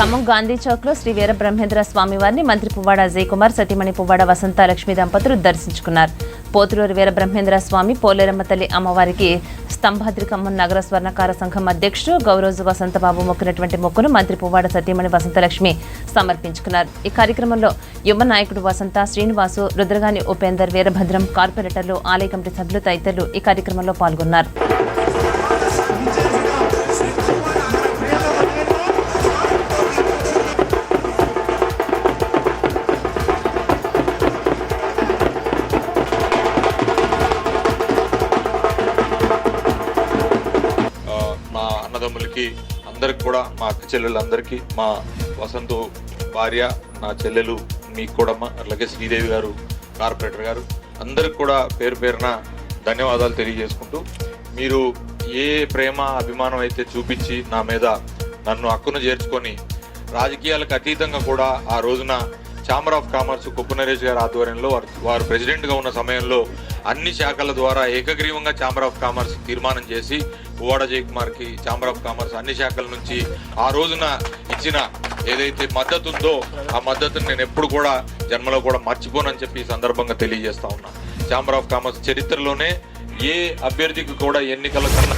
ఖమ్మం గాంధీ చౌక్ లో శ్రీ వీర బ్రహ్మేంద్ర స్వామి వారిని మంత్రి పువ్వాడ అజయ్ కుమార్, సతీమణి పువ్వాడ వసంత లక్ష్మి దంపతులు దర్శించుకున్నారు. పోతులూరు వీర బ్రహ్మేంద్ర స్వామి, పోలేరమ్మ తల్లి అమ్మవారికి స్తంభాద్రి ఖమ్మం నగర స్వర్ణకార సంఘం అధ్యక్షుడు గౌరోజు వసంతబాబు మొక్కినటువంటి మొక్కును మంత్రి పువ్వాడ సతీమణి వసంతలక్ష్మి సమర్పించుకున్నారు. ఈ కార్యక్రమంలో యువ నాయకుడు వసంత, శ్రీనివాసు, రుద్రగాని ఉపేందర్, వీరభద్రం, కార్పొరేటర్లు, ఆలయ కమిటీ సభ్యులు తదితరులు ఈ కార్యక్రమంలో పాల్గొన్నారు. మా అన్నదమ్ములకి అందరికి కూడా, మా అక్క చెల్లెళ్ళందరికీ, మా వసంతు భార్య, నా చెల్లెలు, మీకు కూడా అలాగే శ్రీదేవి గారు, కార్పొరేటర్ గారు, అందరికి కూడా పేరు పేరున ధన్యవాదాలు తెలియజేసుకుంటూ, మీరు ఏ ప్రేమ అభిమానం అయితే చూపించి నా మీద నన్ను హక్కును చేర్చుకొని రాజకీయాలకు అతీతంగా కూడా ఆ రోజున ఛాంబర్ ఆఫ్ కామర్స్ కొప్పు నరేష్ గారి ఆధ్వర్యంలో వారు ప్రెసిడెంట్గా ఉన్న సమయంలో అన్ని శాఖల ద్వారా ఏకగ్రీవంగా ఛాంబర్ ఆఫ్ కామర్స్ తీర్మానం చేసి పువ్వాడ అజయ్ కుమార్కి ఛాంబర్ ఆఫ్ కామర్స్ అన్ని శాఖల నుంచి ఆ రోజున ఇచ్చిన ఏదైతే మద్దతు ఉందో ఆ మద్దతుని నేను ఎప్పుడు కూడా జన్మలో కూడా మర్చిపోనని చెప్పి ఈ సందర్భంగా తెలియజేస్తా ఉన్నా. ఛాంబర్ ఆఫ్ కామర్స్ చరిత్రలోనే ఏ అభ్యర్థికి కూడా ఎన్నికల కన్నా